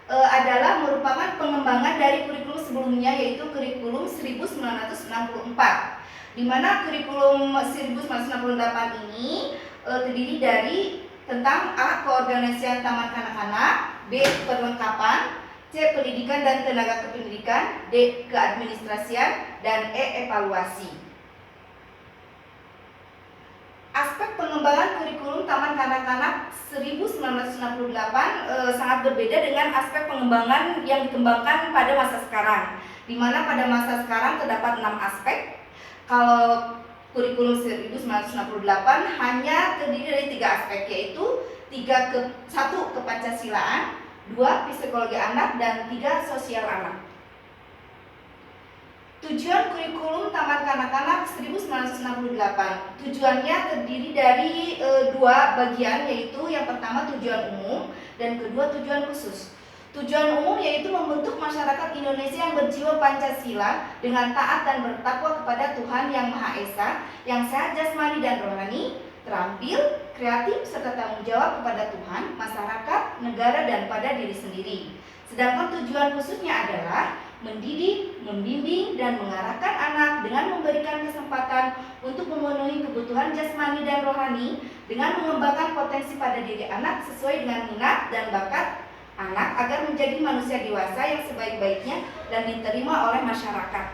adalah merupakan pengembangan dari kurikulum sebelumnya, yaitu kurikulum 1964. Di mana kurikulum 1968 ini terdiri dari tentang A. Keorganisasian taman kanak-kanak, B. Perlengkapan, C. Pendidikan dan tenaga kependidikan, D. Keadministrasian, dan E. Evaluasi. Aspek pengembangan kurikulum Taman Kanak-kanak 1968 sangat berbeda dengan aspek pengembangan yang dikembangkan pada masa sekarang, di mana pada masa sekarang terdapat 6 aspek. Kalau kurikulum 1968 hanya terdiri dari 3 aspek, yaitu 1. Kepancasilaan, 2. Psikologi anak, dan 3. Sosial anak. Tujuan kurikulum Taman Kanak-kanak 1968. Tujuannya terdiri dari 2 bagian, yaitu yang pertama tujuan umum dan kedua tujuan khusus. Tujuan umum yaitu membentuk masyarakat Indonesia yang berjiwa Pancasila dengan taat dan bertakwa kepada Tuhan Yang Maha Esa, yang sehat jasmani dan rohani, terampil, kreatif, serta tanggung jawab kepada Tuhan, masyarakat, negara, dan pada diri sendiri. Sedangkan tujuan khususnya adalah mendidik, membimbing, dan mengarahkan anak dengan memberikan kesempatan untuk memenuhi kebutuhan jasmani dan rohani dengan mengembangkan potensi pada diri anak sesuai dengan minat dan bakat anak agar menjadi manusia dewasa yang sebaik-baiknya dan diterima oleh masyarakat.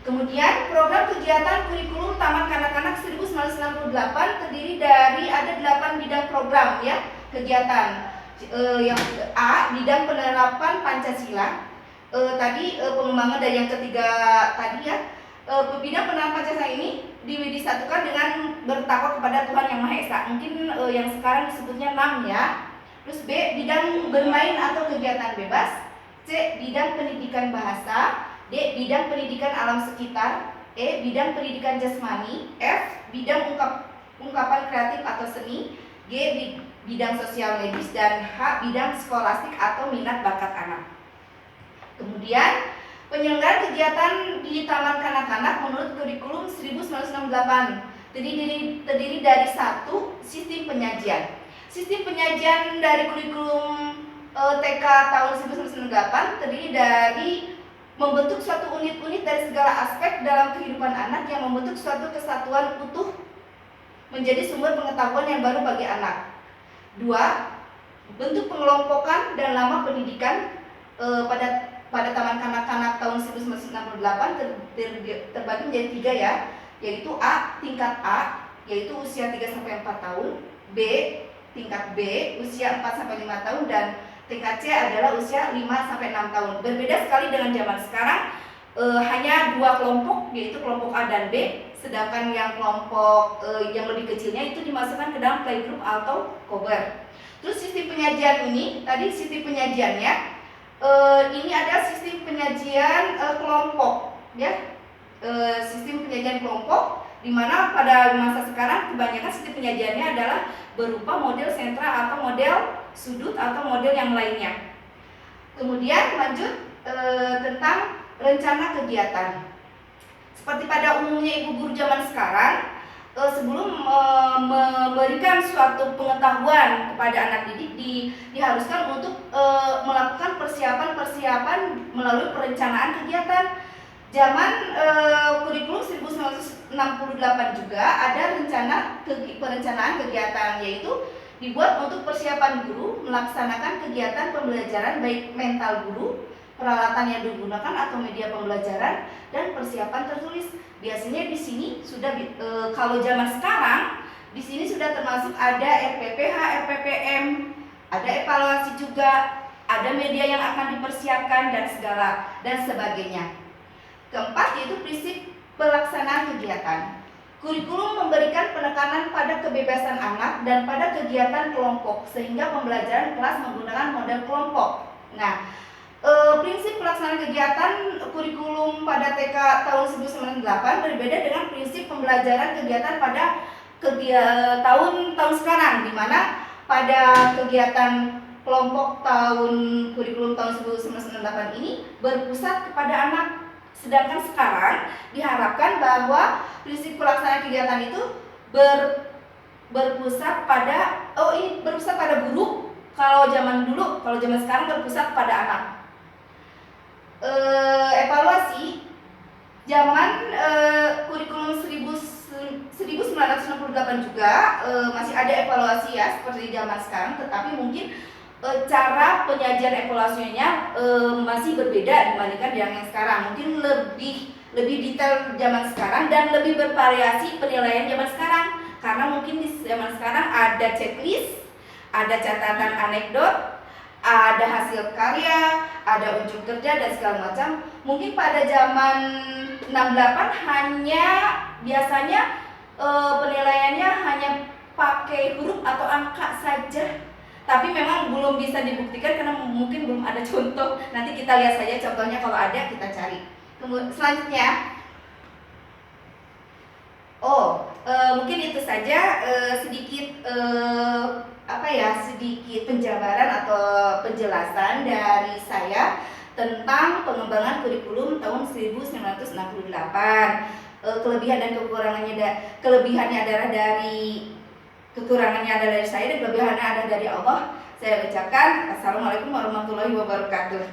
Kemudian program kegiatan kurikulum Taman Kanak-kanak 1968 terdiri dari ada 8 bidang program ya kegiatan. Yang A, bidang penerapan Pancasila. Pengembangan dari yang ketiga tadi ya, bidang penerapan Pancasila ini disatukan dengan bertakwa kepada Tuhan Yang Maha Esa. Mungkin yang sekarang disebutnya 6 ya. Terus B, bidang bermain atau kegiatan bebas. C, bidang pendidikan bahasa. D, bidang pendidikan alam sekitar. E, bidang pendidikan jasmani. F, bidang ungkapan kreatif atau seni. G, bidang sosial medis. Dan H, bidang skolastik atau minat bakat anak. Kemudian penyelenggaraan kegiatan di Taman Kanak-kanak menurut kurikulum 1968 terdiri dari 1. Sistem penyajian. Sistem penyajian dari kurikulum TK tahun 1998 terdiri dari membentuk suatu unit-unit dari segala aspek dalam kehidupan anak yang membentuk suatu kesatuan utuh menjadi sumber pengetahuan yang baru bagi anak. 2. Bentuk pengelompokan dan lama pendidikan pada Taman Kanak-kanak tahun 1968 terbagi menjadi 3 ya, yaitu A, tingkat A, yaitu usia 3-4 tahun, B, tingkat B, usia 4-5 tahun, dan tingkat C adalah usia 5-6 tahun. Berbeda sekali dengan zaman sekarang, hanya 2 kelompok, yaitu kelompok A dan B, sedangkan yang kelompok yang lebih kecilnya itu dimasukkan ke dalam playgroup atau cover. Terus sistem penyajian ini, tadi sistem penyajiannya, ini ada sistem penyajian kelompok ya, sistem penyajian kelompok di mana pada masa sekarang kebanyakan sistem penyajiannya adalah berupa model sentra atau model sudut atau model yang lainnya. Kemudian lanjut tentang rencana kegiatan. Seperti pada umumnya ibu guru zaman sekarang, sebelum memberikan suatu pengetahuan kepada anak didik diharuskan untuk melakukan persiapan melalui perencanaan kegiatan. Zaman kurikulum 1968 juga ada perencanaan kegiatan, yaitu dibuat untuk persiapan guru melaksanakan kegiatan pembelajaran baik mental guru, peralatan yang digunakan atau media pembelajaran, dan persiapan tertulis. Biasanya di sini sudah kalau zaman sekarang di sini sudah termasuk ada RPPH, RPPM, ada evaluasi juga, ada media yang akan dipersiapkan dan sebagainya. Keempat yaitu prinsip pelaksanaan kegiatan. Kurikulum memberikan penekanan pada kebebasan anak dan pada kegiatan kelompok sehingga pembelajaran kelas menggunakan model kelompok. Nah, prinsip pelaksanaan kegiatan kurikulum pada TK tahun 1998 berbeda dengan prinsip pembelajaran kegiatan pada tahun sekarang, di mana pada kegiatan kelompok kurikulum tahun 1998 ini berpusat kepada anak, sedangkan sekarang diharapkan bahwa prinsip pelaksanaan kegiatan itu berpusat pada guru kalau zaman dulu, kalau zaman sekarang berpusat pada anak. Evaluasi zaman kurikulum 1968 juga masih ada evaluasi ya seperti di zaman sekarang, tetapi mungkin cara penyajian evaluasinya masih berbeda dibandingkan yang sekarang. Mungkin lebih detail zaman sekarang dan lebih bervariasi penilaian zaman sekarang, karena mungkin di zaman sekarang ada checklist, ada catatan anekdot, ada hasil karya, ada unjuk kerja dan segala macam. Mungkin pada zaman 68 hanya biasanya penilaiannya hanya pakai huruf atau angka saja. Tapi memang belum bisa dibuktikan karena mungkin belum ada contoh. Nanti kita lihat saja contohnya, kalau ada kita cari. Selanjutnya, mungkin itu saja sedikit sedikit penjabaran atau penjelasan dari saya tentang pengembangan kurikulum tahun 1968. Kelebihan dan kelebihannya adalah dari saya dan kelebihannya adalah dari Allah. Saya ucapkan assalamualaikum warahmatullahi wabarakatuh.